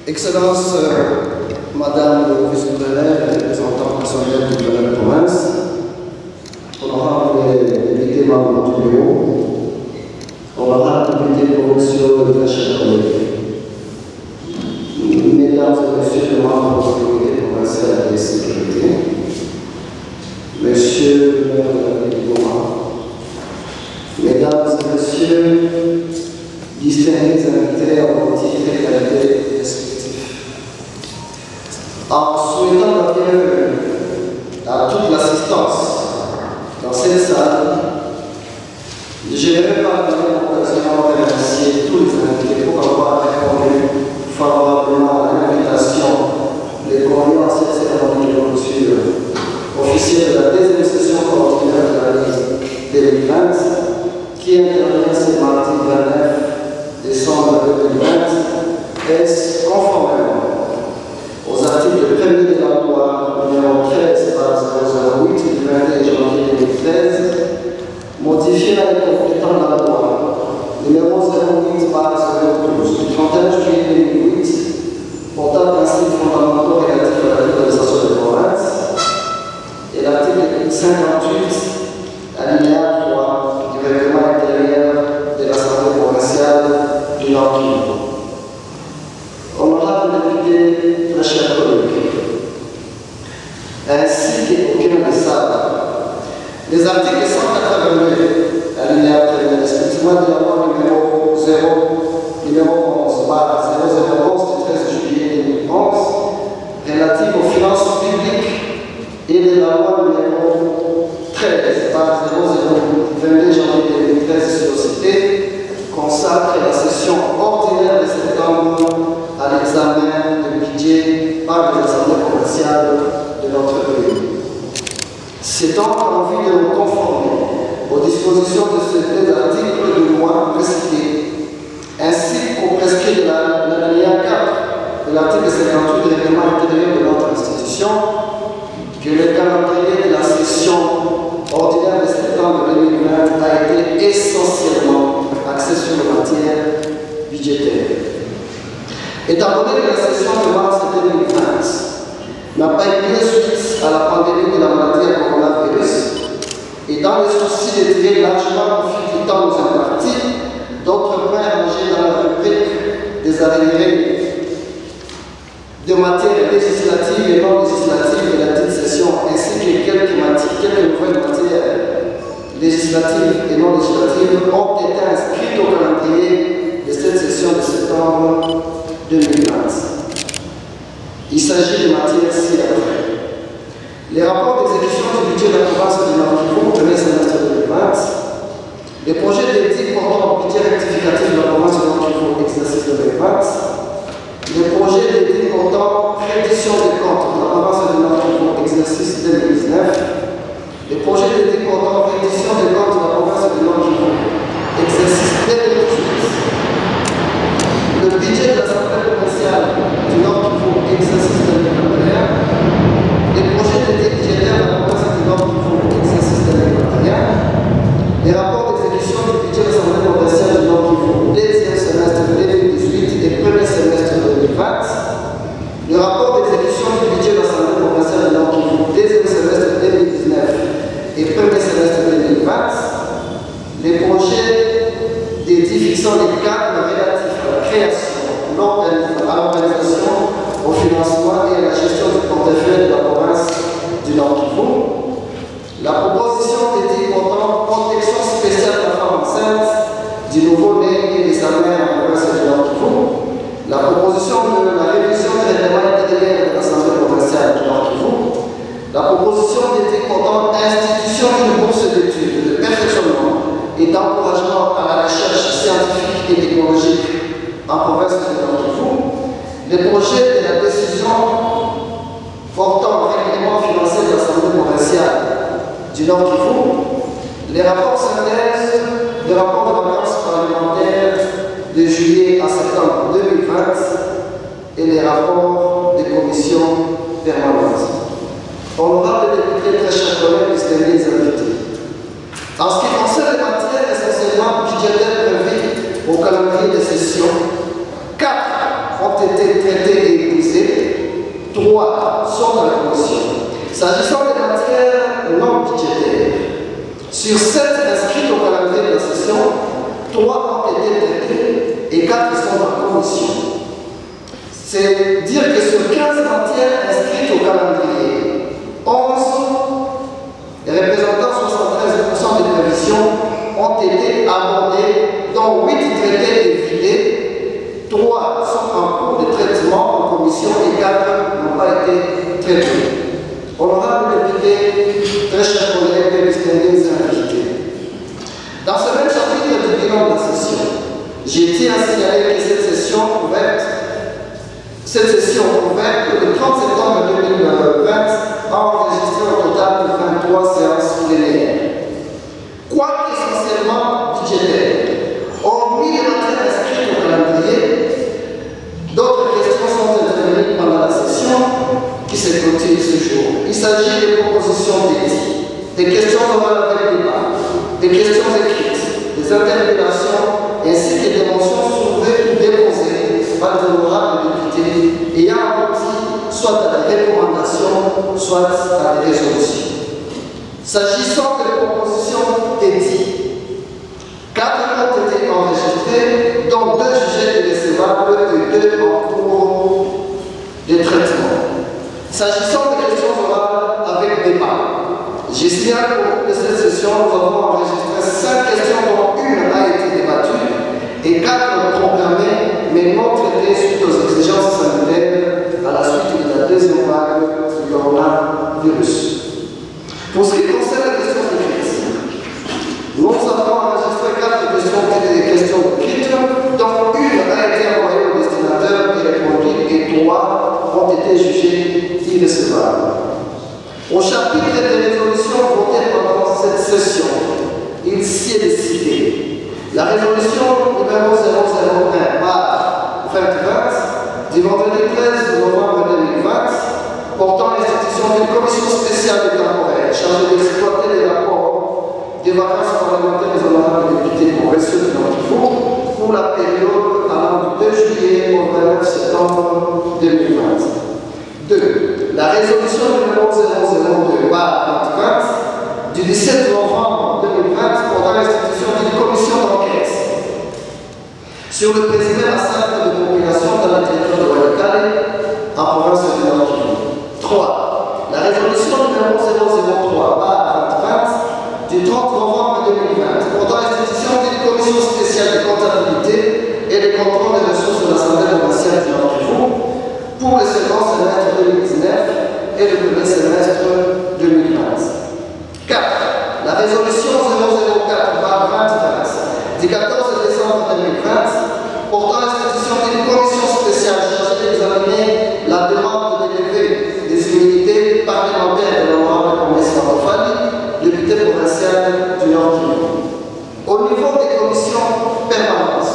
Excellence, Madame le vice-gouverneur et représentant personnel du gouverneur de province, honorable député membres du bureau, honorable député provinciaux et chers collègues, mesdames et messieurs les membres du comité provincial de sécurité, monsieur le maire de la ville de Goma, mesdames et messieurs, distingués invités à vos titres et qualités respectifs. En souhaitant la bienvenue à toute l'assistance dans cette salle, je n'aimerais pas donner l'occasion de remercier tous les invités pour avoir répondu favorablement à l'invitation de conduire à cette cérémonie de clôture officielle de la deuxième session ordinaire de l'année 2020 qui intervient ce mardi 29 décembre 2020 est conformément aux articles 1er de la loi numéro 13/008 du 21 janvier 2013, modifiant et complétant la loi numéro 08/012 du 31 juillet 2008 portant principes fondamentaux relatifs à la l'administration de province et l'article 58 alinéa 3 du règlement intérieur de l'Assemblée provinciale du Nord Kivu. Honorable député, très chers collègues, ainsi qu'aucun des salles, les articles 182 alinéa 1 respectivement de la loi numéro 11/0011 du 13 juillet 2011 relative aux finances publiques et de la loi numéro 13/002 du 22 janvier 2013 sur cité consacre la session ordinaire de septembre à l'examen du budget par les assemblées provinciales de notre pays. C'est donc en vue de nous conformer aux dispositions de ces deux articles de loi précités, ainsi qu'au prescrit de l'alinéa 4 de l'article 58 du règlement intérieur de notre institution, que le calendrier de la session ordinaire de septembre 2020 a été essentiellement axé sur les matières budgétaires. Étant donné que la session de mars 2020 n'a pas eu suite à la pandémie de la maladie à coronavirus, et dans le souci de tirer largement profit du temps nous imparti, d'autres points rangés dans la rubrique des arriérés de matières législatives et non législatives de la dite session, ainsi que quelques nouvelles matières législatives et non législatives ont été inscrites au calendrier de cette session de septembre 2020. Il s'agit de matières ci-après. Les rapports d'exécution du budget de la province du Nord Kivu au premier semestre 2020, les projets d'édits portant au budget rectificatif de la province du Nord Kivu exercice 2020, les projets d'édits portant reddition des comptes de la province du Nord Kivu exercice 2019, les projets d'édits portant reddition des comptes de la province du Nord Kivu exercice 2018, le budget de l'Assemblée provinciale du Nord Kivu exercice 2021, les projets d'édits budgétaires de la province du Nord Kivu exercice 2021, les rapports d'exécution du budget de l'Assemblée provinciale du Nord Kivu deuxième semestre 2018 et premier semestre 2020, le rapport d'exécution du budget de l'Assemblée provinciale du Nord Kivu deuxième semestre 2019 et premier semestre 2020, les projets d'édits fixant les cadres relatifs à la création, à l'organisation, au financement et à la gestion du portefeuille de la province du Nord Kivu, la proposition d'édits portant protection spéciale de la femme enceinte, du nouveau-né et de sa mère en province du Nord Kivu, la proposition de la révision du règlement intérieur de l'Assemblée provinciale du Nord Kivu, la proposition d'édits portant institution d'une bourse d'études, de perfectionnement et d'encouragement à la recherche scientifique et technologique en province du Nord Kivu, les projets de la décision portant au règlement financier de l'Assemblée provinciale du Nord Kivu, les rapports synthèses, les rapports de vacances parlementaires de juillet à septembre 2020 et les rapports des commissions permanentes. Honorables députés, très chers collègues, distingués invités. En ce qui concerne les matières essentiellement budgétaires prévues au calendrier de session, 4 ont été traités S'agissant des matières non budgétaires, sur 7 inscrites au calendrier de la session, 3 ont été traitées et 4 sont en commission. C'est dire que sur 15 matières inscrites au calendrier, 11 représentant 73% des prévisions ont été abordées, dont 8 traités et vidés, 3 sont en cours de traitement en commission et 4 n'ont pas été traités. Honorable député, très chers collègues, distingués invités. Dans ce même chapitre du bilan de la session, j'ai tiens à signaler que cette session ouverte, le 30 septembre 2020, a enregistré au total de 23 séances plénières. Quoique essentiellement budgétaires, hormis les matières inscrites au calendrier, d'autres questions sont intervenues pendant la session qui s'est clôturée ce jour. Il s'agit des propositions d'éthique, des questions orales avec débat, des questions écrites, des interpellations, ainsi que des motions soulevées ou déposées par des honorables députés ayant abouti soit à des recommandations, soit à des résolutions. S'agissant des propositions éthiques, 4 ont été enregistrées, dont 2 jugés irrécevables et 2 en cours de traitement. S'agissant des questions orales avec débat, j'ai signalé qu'au cours de cette session, nous avons enregistré 5 questions dont une a été débattue et 4 programmées mais non traitées suite aux exigences sanitaires à la suite de la deuxième vague du coronavirus. Pour ce qui concerne les questions écrites, nous avons enregistré 4 questions écrites, dont une a été envoyée au destinataire et répondue et 3 ont été jugées irrécevables. Au chapitre des résolutions votées pendant cette session, il s'y est décidé. La résolution numéro 001 par 2020 du vendredi 13 novembre 2020 portant l'institution d'une commission spéciale et temporaire chargée d'exploiter les rapports des vacances parlementaires des honorables députés pour ceux de notre niveau pour la période allant du 2 juillet au 29 septembre 2020. 2. La résolution numéro 002 par 2020 du 17 novembre 2020 portant l'institution d'une commission d'enquête sur le présumé massacre de population dans le territoire de Walikale en province du Nord Kivu. 3. La résolution numéro 003 par 2020 du 30 novembre 2020 portant l'institution d'une commission spéciale de comptabilité et de contrôle des ressources de l'Assemblée provinciale du Nord Kivu pour le second semestre 2019 et le premier semestre 2020. 4. La résolution 004 par 2020 du 14 décembre 2020 portant l'institution d'une commission spéciale chargée d'examiner la demande d'élever des immunités parlementaires de l'honorable commission Fali, député provincial du Nord Kivu. Au niveau des commissions permanentes,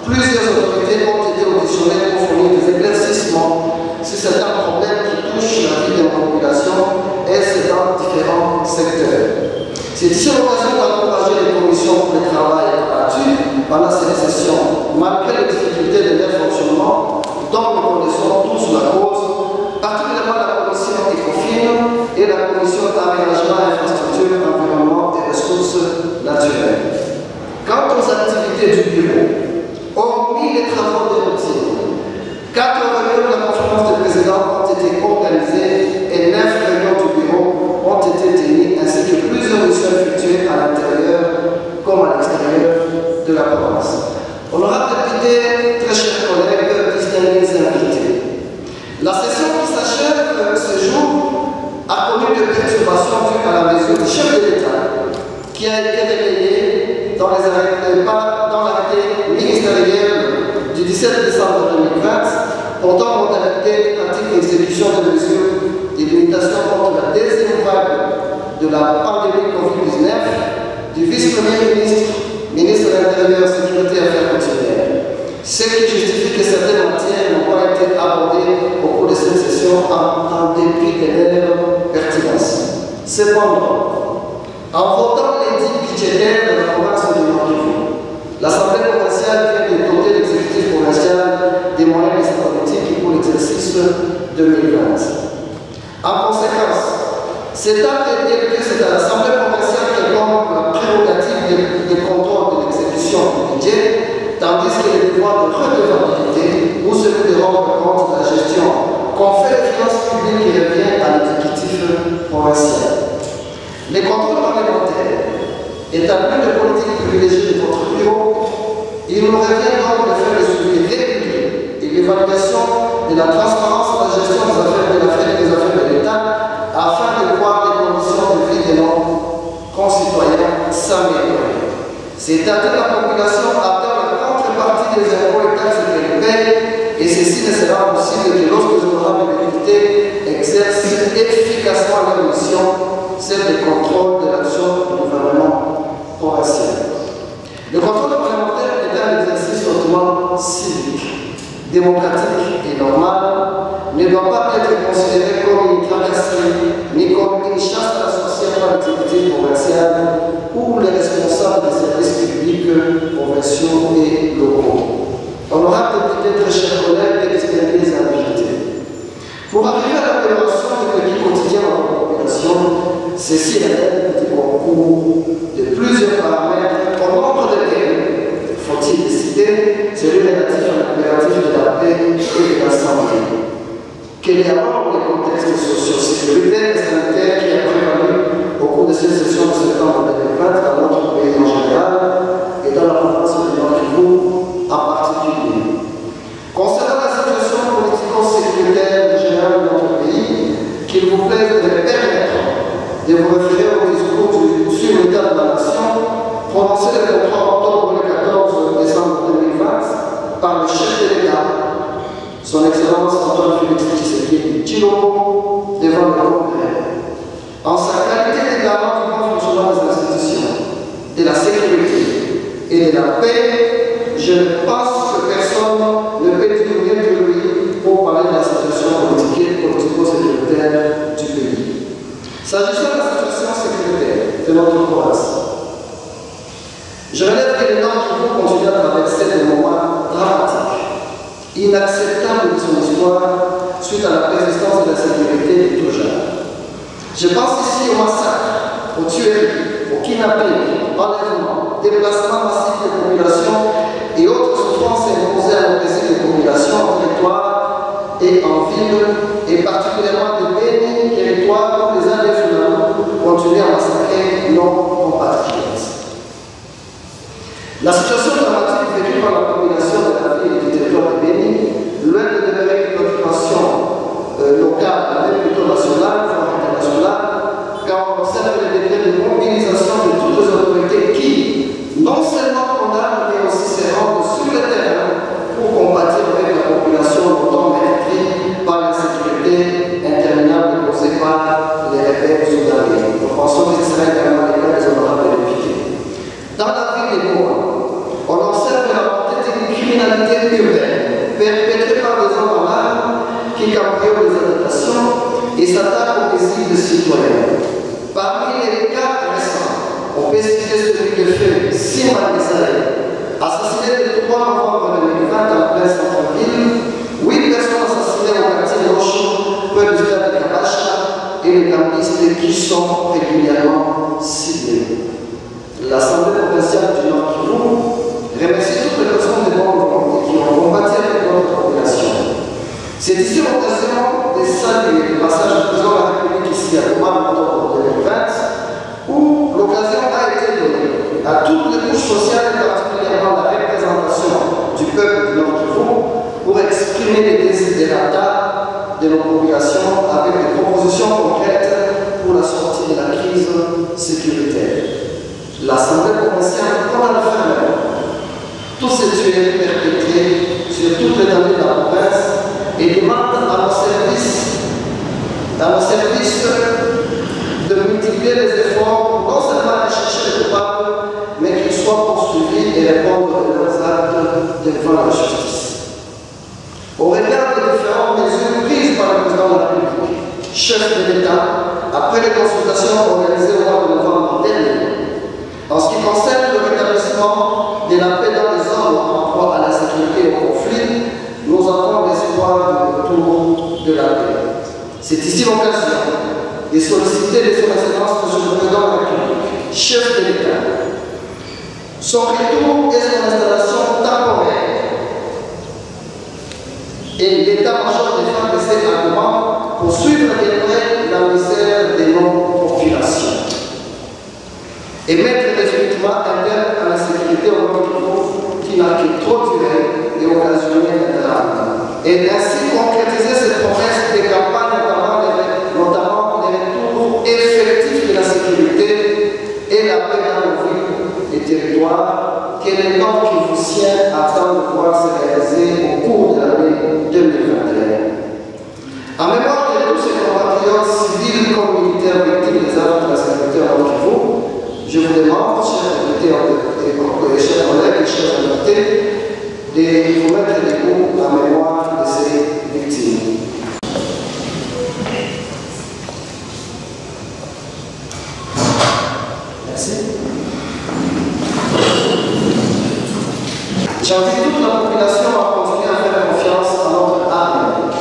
plusieurs autorités ont été auditionnées pour fournir des éclaircissements sur certains problèmes qui touchent la vie de la population et c'est dans différents secteurs. C'est ici l'occasion d'encourager les commissions pour le travail abattu pendant cette session, malgré les difficultés de leur fonctionnement, dont nous connaissons tous la cause, particulièrement la commission ECOFIN et la commission d'aménagement, infrastructure, environnement et ressources naturelles. Quant aux activités du bureau, hormis les travaux de routine, 4 réunions de la conférence des présidents ont été organisées et 9 réunions du bureau ont été tenues, ainsi que plusieurs missions effectuées à l'intérieur comme à l'extérieur de la province. Honorable député, très chers collègues, distingués invités, la session qui s'achève ce jour a connu de perturbations dues à la mesure du chef de l'État qui a été relayée dans l'arrêté ministériel du 17 décembre 2020 portant modalité pratique d'exécution de mesures de limitation contre la deuxième vague de la pandémie Covid-19 du vice-premier ministre, ministre de l'Intérieur, Sécurité et Affaires coutumières. Ce qui justifie que certaines matières n'ont pas été abordées au cours de cette session en dépit de leur pertinence. Cependant, en votant l'édit budgétaire de la province du Nord Kivu, l'Assemblée provinciale vient de doter l'exécutif provincial des moyens politiques pour l'exercice 2020. En conséquence, établir de politiques privilégiées de votre bureau, il nous revient donc de faire le suivi régulier et l'évaluation de la transparence de la gestion des affaires de l'État afin de voir les conditions de vie de nos concitoyens s'améliorer. C'est-à-dire la population attend la contrepartie des impôts et taxes qu'elle paie, et ceci ne sera possible que lorsque les honorables députés exercent efficacement leur mission, celle de contrôle de l'action du gouvernement provincial. Le contrôle parlementaire est un exercice hautement civique, démocratique et normal, ne doit pas être considéré comme une tracasserie ni comme une chasse à la sorcière par l'activité provinciale ou les responsables des services publics provinciaux et locaux. Honorable député, très chers collègues, experts et invités. Pour arriver à l'amélioration du vie quotidien de la population, ceci est un petit concours de plusieurs paramètres au nombre desquels faut-il décider celui relatif à l'impératif de la paix et de la santé. Quel est alors le contexte socio-sécuritaire et sanitaire qui a prévalu au cours de cette session de septembre 2020 dans notre pays en général et dans la province de Nord-Kivu en particulier. Concernant la situation politico-sécuritaire générale de notre pays, qu'il vous plaise de me permettre de vous référer au discours sur l'état de la nation prononcé le 3 octobre et le 14 décembre 2020 par le chef de l'État, son Excellence Antoine Félix Tshisekedi Tshilombo, devant le Congrès. En sa qualité de garant du bon fonctionnement des institutions, de la sécurité et de la paix, je ne pense que personne ne peut dire mieux que lui pour parler de la situation politico-sécuritaire du pays. S'agissant de la situation sécuritaire de notre province, je relève que les Nord-Kivu continuent à traverser des moments dramatiques, inacceptables de son histoire suite à la persistance de la sécurité de tout genre. Je pense ici au massacre, aux tueries, au kidnapping, enlèvement, déplacement massif de population et autres souffrances imposées à l'opposé des populations en territoire et en ville, et particulièrement de Béni, territoire où les indéfinants continuent à massacrer nos compatriotes. La situation dramatique vécue par la population de la ville et du territoire de Béni, loin de demeurer une occupation locale, mais plutôt nationale, voire internationale, car on observe les décrets de mobilisation de toutes les autorités qui, non seulement condamnent, mais aussi se rendent sur le terrain pour combattre avec la population longtemps meurtrie par l'insécurité interminable causée par les rebelles soudanais. Nous pensons que ce serait également le cas des honorables députés. Dans la ville des Goma, on observe la montée d'une criminalité urbaine perpétrée par des hommes en armes qui cambriolent les habitations et s'attaquent aux paisibles citoyens. Parmi les cas récents, on peut citer celui de feu Simon Isaïe, assassiné le 3 novembre 2020 en plein centre-ville, 8 personnes assassinées au quartier Rochon, près du stade de Kabacha, et les cambistes qui sont régulièrement ciblés. L'Assemblée provinciale du Nord-Kivu remercie toutes les personnes de bonne volonté qui ont combattu avec notre population. C'est ici l'occasion de saluer le passage du président de la République ici à Goma en octobre 2020, où l'occasion a été donnée à toutes les couches sociales, et particulièrement la représentation du peuple du Nord-Kivu, pour exprimer les desiderata de nos populations avec des propositions concrètes pour la sortie de la crise sécuritaire. L'Assemblée provinciale prend le fermement tous ces tueries perpétrés sur toute l'étendue de la province et demande à nos services de multiplier les efforts pour non seulement rechercher les coupables, mais qu'ils soient poursuivis et répondre de leurs actes devant la justice. Au regard des différentes mesures prises par le président de la République, chef de l'État, après les consultations organisées au mois de novembre dernier, en ce qui concerne le rétablissement de la paix dans les zones en proie à la sécurité et au conflit, nous avons l'espoir du retour de la paix. C'est ici l'occasion de solliciter les Excellences de M. le Président de la République, chef de l'État, son retour et son installation temporaire, et l'état-major des femmes de ces arguments pour suivre de près la misère de nos populations et mettre des climat interne à la sécurité au Nord Kivu qui n'a que trop duré et occasionné un drame. Et ainsi concrétiser cette promesse des campagnes, notamment les retours effectifs de la sécurité et la paix dans nos villes et territoires que les Nord Kivusiens attendent de voir se réaliser au cours de l'année 2021. En mémoire de tous ces compatriotes civils comme militaires victimes des œuvres de la sécurité en Nord Kivu, je vous demande, chers députés et chers collègues et chers invités, de vous mettre debout en mémoire de ces victimes. Merci. J'invite toute la population à continuer à faire confiance à notre armée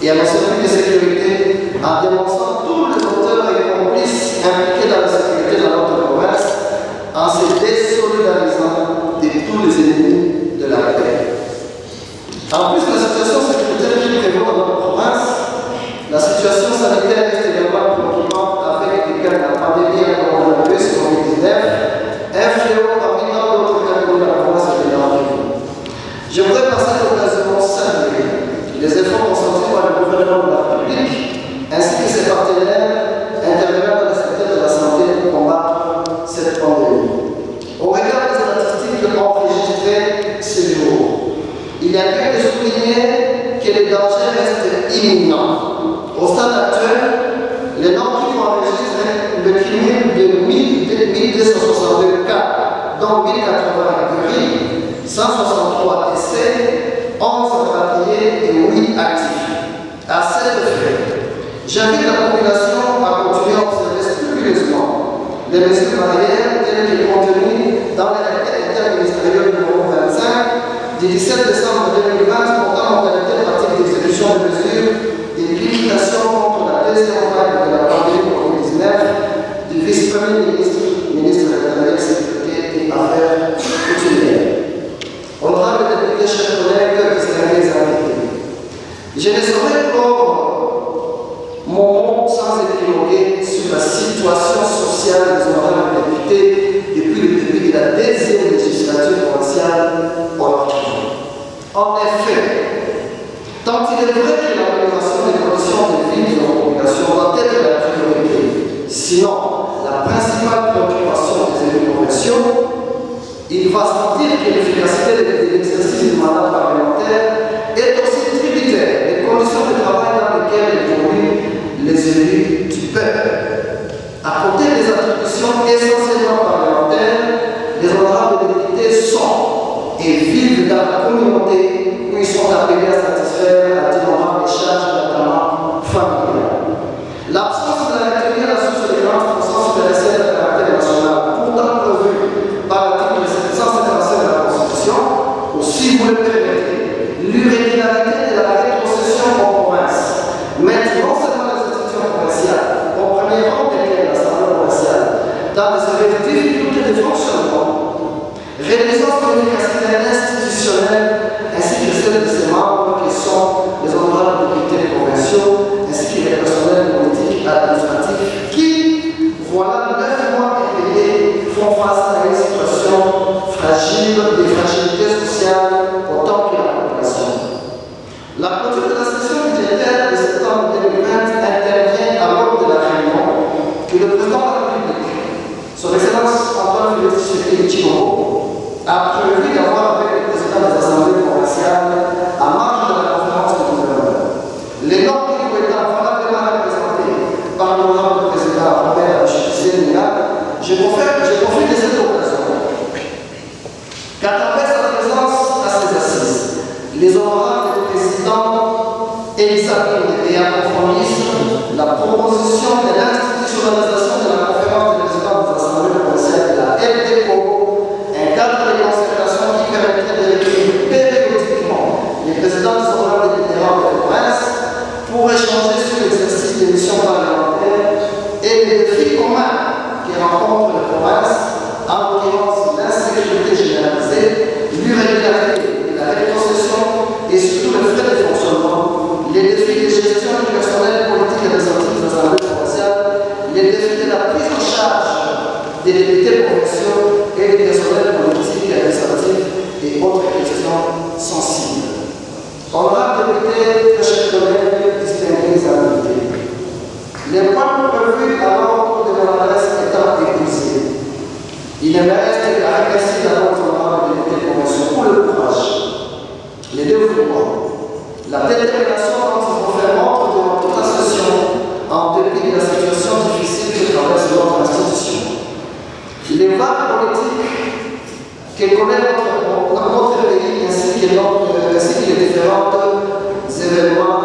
et à nos services de sécurité en démontrant tous les auteurs et complices impliqués dans la sécurité de notre province en se désolidarisant de tous les ennemis de la paix. En plus de la situation sécuritaire qui prévaut dans notre province, la situation sanitaire est également préoccupante avec les cas de la pandémie à coronavirus COVID-19, un fléau parmi tant d'autres catégories de la province de l'Argentine. Je voudrais passer l'occasion de saluer les efforts consentis par le gouvernement de la République ainsi que ses partenaires intervenant dans le secteur de la santé pour combattre cette pandémie. Au regard des statistiques enregistrées ces jours, il y a lieu de souligner que les dangers restent imminents. Au stade actuel, les Nord Kivu enregistrent le cumul de 1262 cas, dont 1080 guéris, 163 décès, 11 rapatriés et 8 actifs. À cet effet, j'invite la population à continuer à observer scrupuleusement les mesures barrières telles que contenues dans l'arrêté interministériel numéro 25 du 17 décembre 2020 portant modalité pratique d'exécution de mesures de limitation contre la deuxième vague de la pandémie COVID-19 du vice-premier ministre de l'Intérieur, Sécurité et Affaires coutumières. Honorable député, chers collègues, distingués invités, je ne saurais clore mon mot sans épiloguer sur la situation sociale des honorables députés depuis le début de la deuxième législature provinciale au Nord Kivu. En effet, tant il est vrai que l'amélioration des conditions de vie de nos populations doit être la priorité, sinon la principale préoccupation des élus provinciaux, il va sans dire que l'efficacité de l'exercice du mandat parlementaire est aussi tributaire des conditions de travail dans lesquelles évoluent les élus du peuple. À côté des attributions essentiellement parlementaires, les honorables députés sont et vivent dans la communauté où ils sont appelés à satisfaire à d'innombrables charges, notamment familiales. L'absence de la retenue à la source de grande puissance universelle de caractère national, pourtant prévue par l'article 755 de la Constitution, ou si vous le permettez, l'irrégularité de la rétrocession en province, mettre non seulement les institutions provinciales, au premier rang desquelles l'Assemblée provinciale, dans des difficultés de fonctionnement, réduisant son efficacité institutionnelle ainsi que celle de ses membres qui sont les honorables députés provinciaux ainsi que les personnels politiques et administratifs qui, voilà 9 mois impayés, font face à une situation fragile, des fragilités sociales autant que la population. La clôture de la session budgétaire de septembre 2020 intervient à l'ordre de la réunion que le président de la République, son Excellence Antoine Félix Tshisekedi Tshilombo, a prévu d'avoir avec le président des assemblées provinciales à marge de la conférence de gouvernement. Les Nord Kivu étant valablement représentés par l'honorable président Robert Tshisekedi, je profite de cette occasion qu'à travers sa présence à ces assises, les honorables présidents examinent et approfondissent la proposition de l'institutionnalisation de la conférence des présidents des assemblées provinciales de la LDO, un cadre de concertation qui permettrait de réunir périodiquement les présidents des honorables des différentes provinces pour échanger sur l'exercice des missions parlementaires et les défis communs qui rencontrent les provinces, en l'occurrence l'insécurité généralisée, l'irrégularité et la rétrocession et surtout le frais de fonctionnement, les défis de gestion du personnel politique et des entreprises des assemblées provinciales, les défis de la prise en charge des députés provinciaux et les personnels politiques et administratifs et autres questions sensibles. Honorable député, très chers collègues, distingués invités, les points prévus à l'ordre de la presse étant épuisés, il ne me reste qu'à remercier d'abord l'honorable député de convention pour le courage, les dévouements, la détermination dont ils vont faire montre de notre association en dépit de la situation difficile que traverse notre institution. Les vagues politiques que connaît notre pays ainsi que les différents événements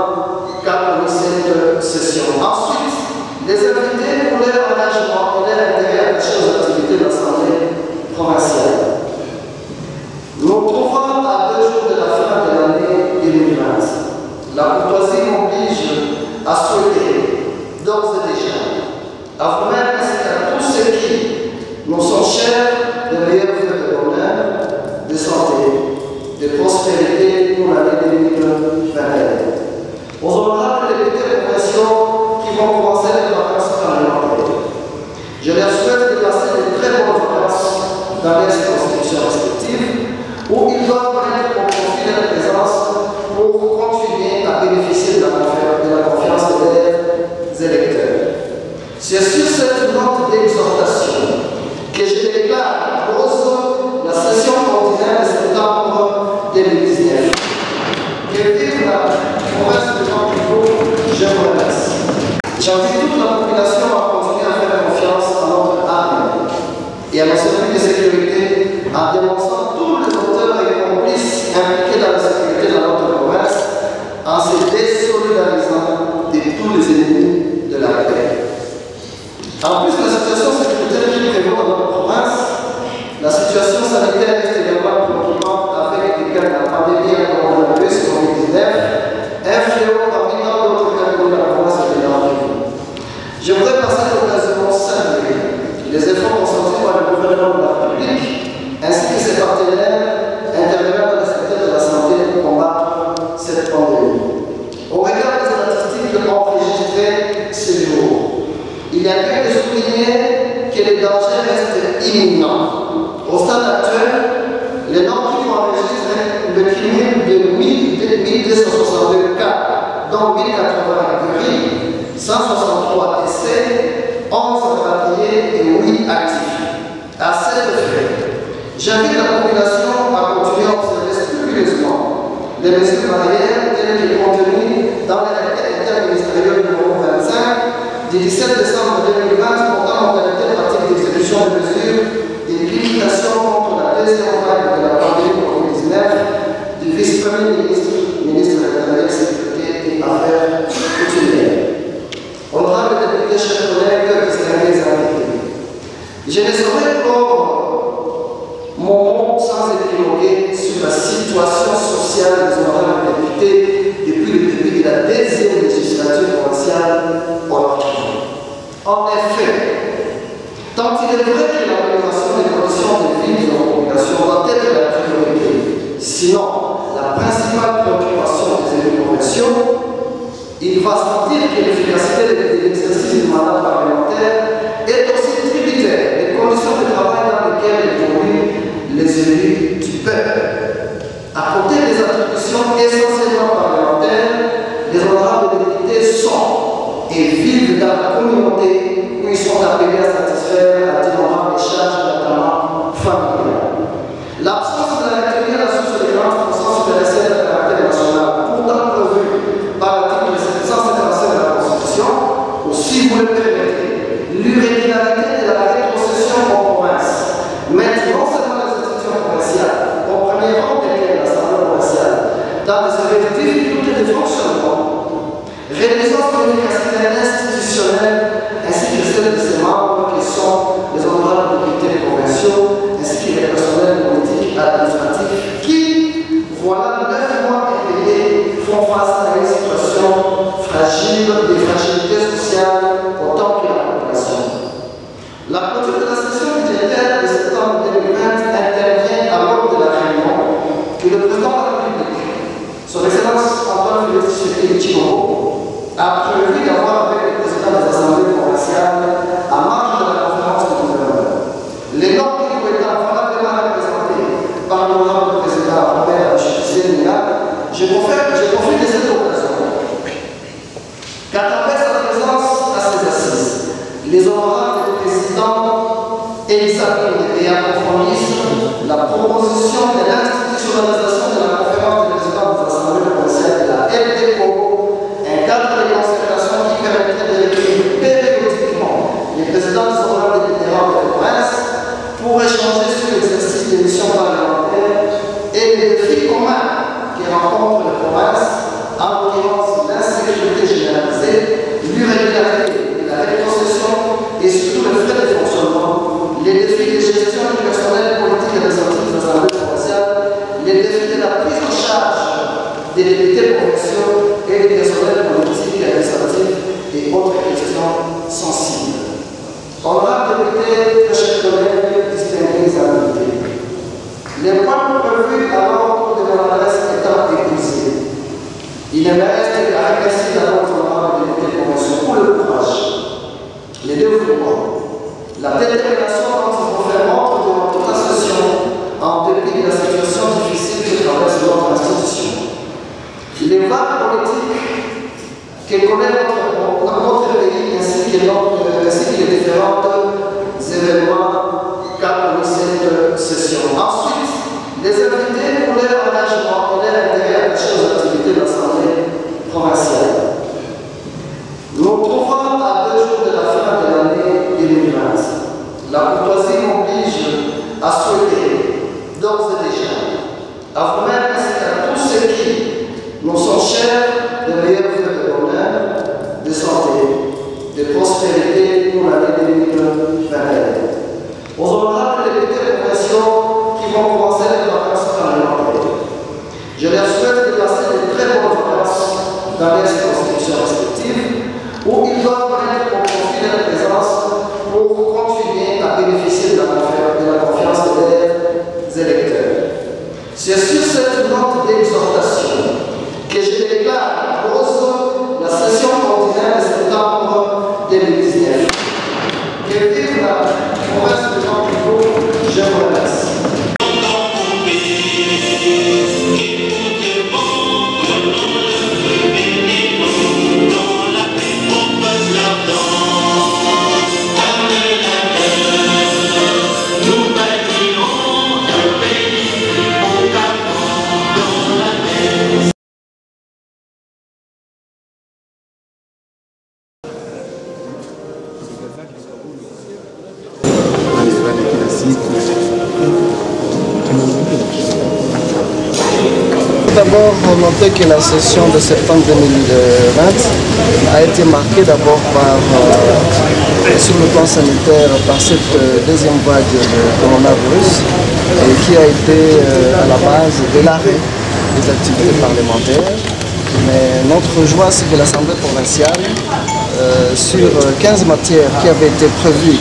qu'a connu cette session. Ensuite, les invités pour leur engagement et leur intérêt attachés aux activités de l'Assemblée provinciale. Nous nous trouvons à 2 jours de la fin de l'année 2020. La courtoisie m'oblige à souhaiter, d'ores et déjà, à vous-même ainsi qu'à tous ceux qui nous sont chers, de meilleurs vœux de bonheur, de santé, de prospérité pour l'année 2021. Aux honorables députés provinciaux qui vont commencer les vacances parlementaires, je leur souhaite de passer de très bonnes vacances dans les circonscriptions respectives où ils doivent mettre au profit de la présence pour continuer à bénéficier de la confiance de leurs électeurs. C'est sur cette note d'exhortation que je déclare en cause la session ordinaire de septembre 2019. Que vive la province de Jean-Pivot, je vous remercie. J'invite toute la population à continuer à faire confiance à notre armée et à nos services de sécurité en dénonçant tous les auteurs et complices impliqués dans la sécurité de notre province en se désolidarisant de tous les ennemis de la paix. En plus de la situation sécuritaire qui prévaut dans notre province, la situation sanitaire est également préoccupante avec la pandémie à coronavirus COVID-19, un fléau parmi tant d'autres cas de la province de l'Argentine. Je voudrais par cette occasion saluer les efforts consentis par le gouvernement de la République ainsi que ses partenaires intervenant dans le secteur de la santé pour combattre cette pandémie. Au regard des statistiques enregistrées ce jour, il y a lieu de souligner que les dangers restent imminents. Au stade actuel, les normes qui ont enregistré le cumul de 1262 cas, dont 1080 guéris, 163 décès, 11 rapatriés et 8 actifs. À cet effet, j'invite la population à continuer à observer scrupuleusement les mesures barrières telles que contenues dans l'arrêté interministériel numéro 25 du 17 décembre 2020 portant modalité pratique d'exécution de mesures de limitation contre la deuxième vague de la pandémie COVID-19 du vice-premier ministre de l'Intérieur, Sécurité et Affaires coutumières. Honorable député, chers collègues, distingués invités, je ne saurais clore mon mot sans épiloguer sur la situation sociale des honorables députés depuis le début de la deuxième législature provinciale au Nord. En effet, tant il est vrai que l'amélioration des conditions de vie de la population doit être la priorité, sinon la principale préoccupation des élus provinciaux, il va sans dire que l'efficacité de l'exercice du mandat parlementaire est aussi tributaire des conditions de travail dans lesquelles évoluent les élus du peuple. À côté des attributions essentiellement parlementaires, les honorables députés sont et vivent dans la communauté où ils sont appelés à satisfaire à d'innombrables charges, notamment familiales. L'absence de la retenue à la source de 40% sur les recettes de caractère national, pourtant prévue par l'article 757 préconise la proposition de l'institutionnalisation de la conférence des présidents des assemblées provinciales de la LDO, un cadre de concertation qui permettrait de réunir périodiquement les présidents des organes délibérants de la province pour échanger sur l'exercice des missions parlementaires et les défis communs qui rencontrent la province, en l'occurrence l'insécurité généralisée, l'irrégularité et la rétrocession et surtout les frais de fonctionnement, les défis de gestion du personnel politique et administratif des assemblées provinciales, les défis de la prise en charge des députés provinciaux et des personnels politiques et administratifs et autres questions sensibles. Honorables députés, mes chers collègues, distingués invités, les points prévus à l'ordre de mon adresse étant épuisés, il ne me reste qu'à remercier d'abord les honorables députés provinciaux pour le courage, les dévouements, la détermination dont ils vont faire montre durant toute la session, en dépit de la situation difficile que traverse notre institution. Les vagues politiques que connaît notre pays ainsi que les différents événements qu'a connu cette session. Ensuite, les invités pour leur engagement et leur intérêt attachés aux activités de l'Assemblée provinciale. Nous nous trouvons à 2 jours de la fin de l'année 2020. La courtoisie m'oblige à souhaiter, d'ores et déjà, à vous-même ainsi qu'à tous ceux qui nous sont chers, de meilleurs vœux de bonheur, de santé, de prospérité pour l'année 2021. Aux honorables députés provinciaux qui vont commencer les vacances parlementaires, je leur souhaite de passer de très bonnes vacances dans les circonscriptions respectives où ils doivent mettre au profit de la présence pour continuer à bénéficier de la confiance de leurs électeurs. C'est sur cette note d'exhortation que je déclare en pause la session ordinaire de septembre 2019. Que vive la province de Nantes, je vous remercie. D'abord, noter que la session de septembre 2020 a été marquée d'abord par, sur le plan sanitaire, par cette deuxième vague de coronavirus qui a été à la base de l'arrêt des activités parlementaires. Mais notre joie, c'est que l'Assemblée provinciale, sur 15 matières qui avaient été prévues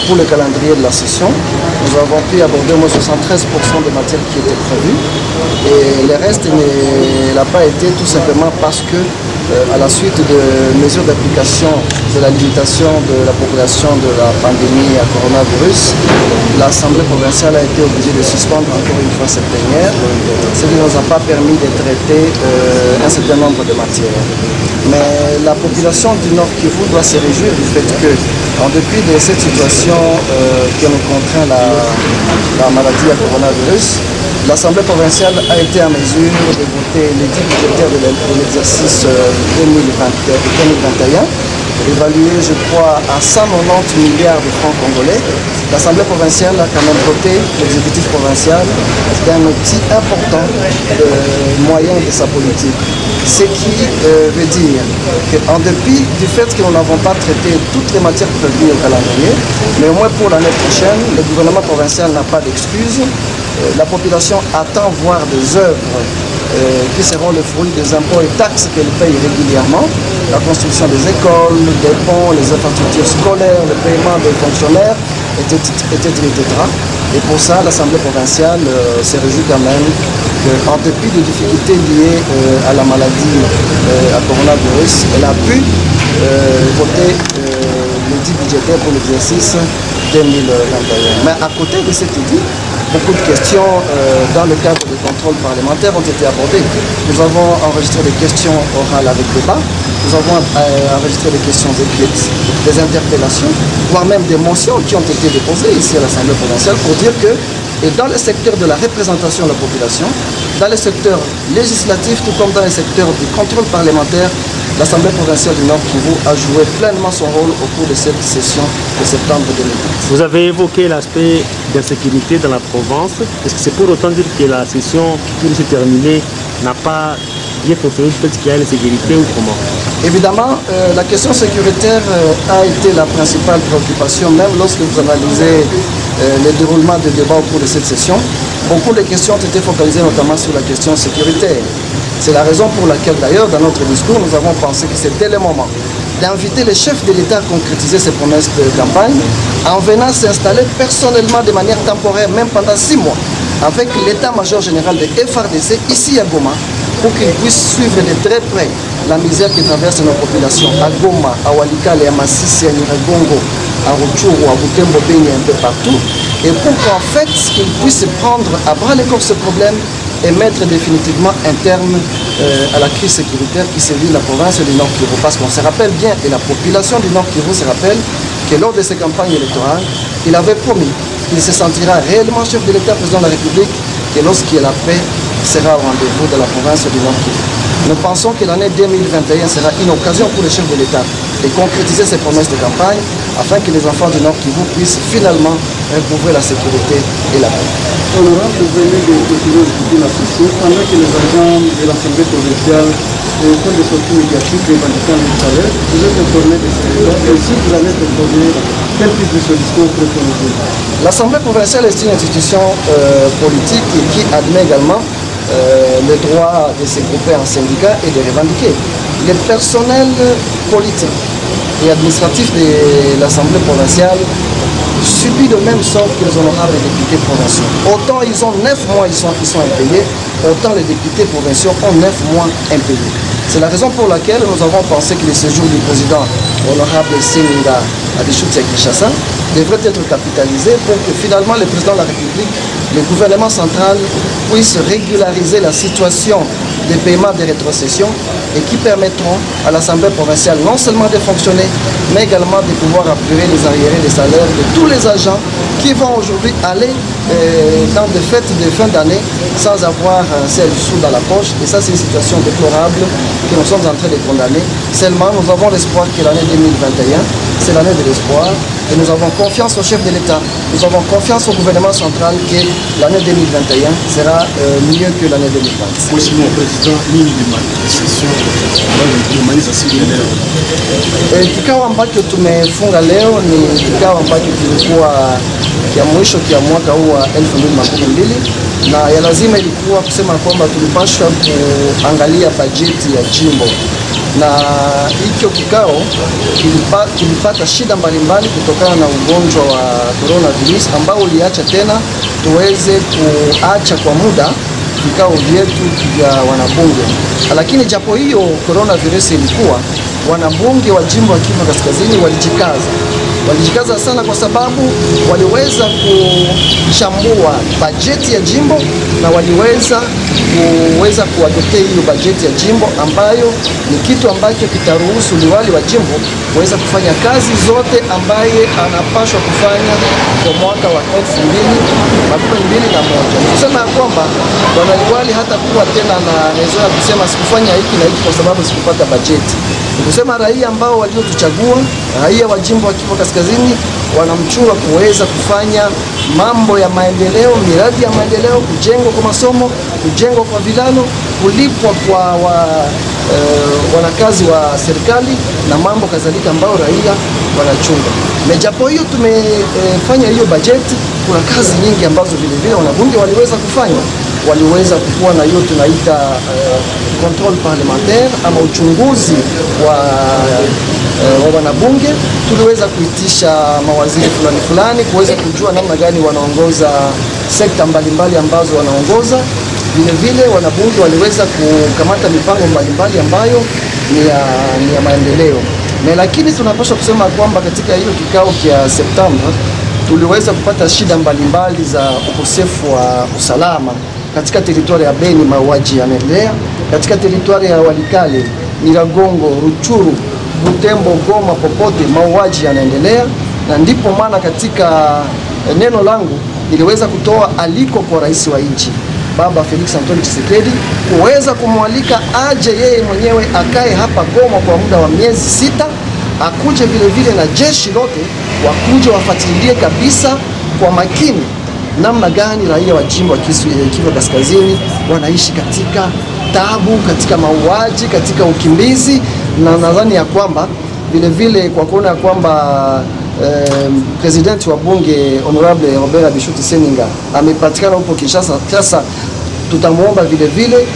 pour le calendrier de la session, nous avons pu aborder au moins 73% des matières qui étaient prévues. Et le reste n'a pas été tout simplement parce que, à la suite de mesures d'application de la limitation de la population de la pandémie à coronavirus, l'Assemblée provinciale a été obligée de suspendre encore une fois cette plénière, ce qui ne nous a pas permis de traiter un certain nombre de matières. Mais la population du Nord Kivu doit se réjouir du fait que, en dépit de cette situation qui nous contraint la maladie à coronavirus, l'Assemblée provinciale a été en mesure de voter les 10 budgétaires de l'exercice 2021, évalué, je crois, à 190 milliards de francs congolais. L'Assemblée provinciale a quand même voté l'exécutif provincial d'un outil important de moyen de sa politique. Ce qui veut dire qu'en dépit du fait que nous n'avons pas traité toutes les matières prévues au calendrier, mais au moins pour l'année prochaine, le gouvernement provincial n'a pas d'excuses. La population attend voir des œuvres qui seront le fruit des impôts et taxes qu'elle paye régulièrement, la construction des écoles, des ponts, les infrastructures scolaires, le paiement des fonctionnaires, etc. Et pour ça, l'Assemblée provinciale se réjouit quand même qu'en dépit des difficultés liées à la maladie à coronavirus, elle a pu voter les 10 budgétaires pour l'exercice 2021. Mais à côté de cette idée, beaucoup de questions dans le cadre du contrôle parlementaire ont été abordées. Nous avons enregistré des questions orales avec débat, nous avons enregistré des questions écrites, des interpellations, voire même des motions qui ont été déposées ici à l'Assemblée provinciale pour dire que, et dans le secteur de la représentation de la population, dans le secteur législatif, tout comme dans le secteur du contrôle parlementaire, l'Assemblée provinciale du Nord Kivu a joué pleinement son rôle au cours de cette session de septembre 2020. Vous avez évoqué l'aspect d'insécurité dans la province. Est-ce que c'est pour autant dire que la session qui vient de se terminer n'a pas bien fonctionné, peut-être qu'il y a l'insécurité ou comment? Évidemment, la question sécuritaire a été la principale préoccupation, même lorsque vous analysez le déroulement des débats au cours de cette session. Beaucoup de questions ont été focalisées notamment sur la question sécuritaire. C'est la raison pour laquelle d'ailleurs dans notre discours nous avons pensé que c'était le moment d'inviter les chefs de l'État à concrétiser ces promesses de campagne en venant s'installer personnellement de manière temporaire, même pendant 6 mois, avec l'état-major général de FARDC ici à Goma, pour qu'ils puissent suivre de très près la misère qui traverse nos populations à Goma, à Walikale, à Massissi, à Nyiragongo, à Rutshuru, à Butembo, Beni, un peu partout, et pour qu'en fait ils puissent prendre à bras le corps ce problème et mettre définitivement un terme à la crise sécuritaire qui sévit la province du Nord Kivu. Parce qu'on se rappelle bien, et la population du Nord Kivu se rappelle, que lors de ces campagnes électorales, il avait promis qu'il se sentira réellement chef de l'État, président de la République, et lorsqu'il y a la paix, sera au rendez-vous de la province du Nord Kivu. Nous pensons que l'année 2021 sera une occasion pour les chefs de l'État de concrétiser ces promesses de campagne afin que les enfants du Nord Kivu puissent finalement recouvrer la sécurité et la paix. Honorable, vous venez de continuer d'écouter la session pendant que les agents de l'Assemblée provinciale font des sorties médiatiques revendiquant le salaire. Vous êtes informé de ces débats et si vous allez proposer quel type de solution préconisez? L'Assemblée provinciale est une institution politique qui admet également le droit de se grouper en syndicats et de revendiquer. Les personnels politiques et administratifs de l'Assemblée provinciale subissent le même sort que les honorables députés provinciaux. Autant ils ont 9 mois, ils sont impayés, autant les députés provinciaux ont 9 mois impayés. C'est la raison pour laquelle nous avons pensé que le séjour du président honorable Seninga Adishuti à Kinshasa devrait être capitalisé pour que finalement le président de la République, le gouvernement central puisse régulariser la situation des paiements de rétrocession et qui permettront à l'Assemblée provinciale non seulement de fonctionner, mais également de pouvoir apurer les arriérés des salaires de tous les agents qui vont aujourd'hui aller dans des fêtes de fin d'année sans avoir un seul sou dans la poche. Et ça, c'est une situation déplorable que nous sommes en train de condamner. Seulement, nous avons l'espoir que l'année 2021, c'est l'année de l'espoir. Et nous avons confiance au chef de l'État, nous avons confiance au gouvernement central que l'année 2021 sera mieux que l'année 2020. Mheshimiwa President, nini session kumaliza siku ya leo? Kikao ambacho tumefunga leo ni kikao ambacho kilikuwa kia mwisho kia mwaka huu wa 2012 na ya lazima ilikuwa kusema kwamba tulipaswa kuangalia bajeti ya jimbo, na hicho kikao kilipata shida mbalimbali kutokana na ugonjwa wa coronavirus ambao uliacha tena tuweze kuacha kwa muda vikao vyetu vya wanabunge. Lakini japo hiyo coronavirus ilikuwa, wanabunge wa jimbo la Kivu Kaskazini walijikaza sana, kwa sababu waliweza kuchambua bajeti ya jimbo na waliweza kuadoptea hiyo bajeti ya jimbo, ambayo ni kitu ambacho kitaruhusu liwali wa jimbo kuweza kufanya kazi zote ambaye anapaswa kufanya kwa mwaka wa 2021. Kusema ya kwamba bwana liwali hata kuwa tena na rezo ya kusema sikufanya hiki na hiki kwa sababu sikupata bajeti. Kusema raia ambao waliotuchagua, raia wa jimbo wa Kivu Kaskazini, wanamchua kuweza kufanya mambo ya maendeleo, miradi ya maendeleo, kujengwa kwa masomo, kujengwa kwa vilalo, kulipwa kwa wanakazi wa serikali na mambo kadhalika ambao raia wanachunga. Japo hiyo tumefanya hiyo bajeti, kuna kazi nyingi ambazo vile wanabunge waliweza kufanya. Waliweza kukuwa na hiyo tunaita control parlementaire ama uchunguzi wa wanabunge. Tuliweza kuitisha mawaziri fulani kuweza kujua namna gani wanaongoza sekta mbalimbali ambazo wanaongoza. Vile wanabunge waliweza kukamata mipango mbalimbali ambayo ni ya maendeleo. Lakini tunapaswa kusema kwamba katika hiyo kikao kia Septemba tuliweza kupata shida mbalimbali za ukosefu wa usalama katika teritwari ya Beni. Mauaji yanaendelea katika teritwari ya Walikale, Nyiragongo, Ruchuru, Butembo, Goma, popote mauaji yanaendelea, na ndipo maana katika neno langu niliweza kutoa aliko kwa rais wa nchi Baba Felix Antoine Tshisekedi kuweza kumwalika aje yeye mwenyewe akae hapa Goma kwa muda wa miezi 6, akuje vile vile na jeshi lote wakuje wafuatilie kabisa kwa makini namna gani raia wa jimbo wa Kivu Kaskazini wanaishi katika tabu, katika mauaji, katika ukimbizi. Na nadhani ya kwamba vile vile kwa kuona ya kwamba presidenti wa bunge Honorable Robert Abishuti Seninga amepatikana huko Kinshasa, sasa tutamuomba vile vile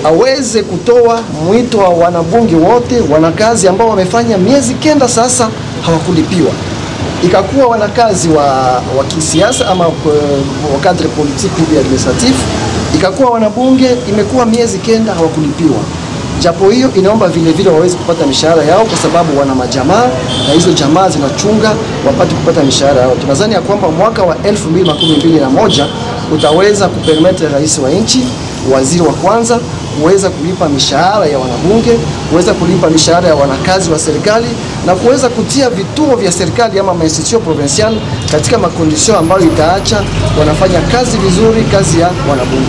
aweze kutoa mwito wa wanabunge wote, wanakazi ambao wamefanya miezi 9 sasa hawakulipiwa. Ikakuwa wanakazi wa kisiasa ama wa cadre politique ou administratif, ikakuwa wanabunge imekuwa miezi 9 hawakulipiwa. Japo hiyo inaomba vile vile waweze kupata mishahara yao, kwa sababu wana majamaa na hizo jamaa zinachunga wapate kupata mishahara yao. Tunadhani ya kwamba mwaka wa 2021 utaweza kupermete rais wa nchi, waziri wa kwanza kuweza kulipa mishahara ya wanabunge, kuweza kulipa mishahara ya wanakazi wa serikali na kuweza kutia vituo vya serikali ama mainstitution provincial katika makondisyon ambayo itaacha wanafanya kazi vizuri, kazi ya wanabunge.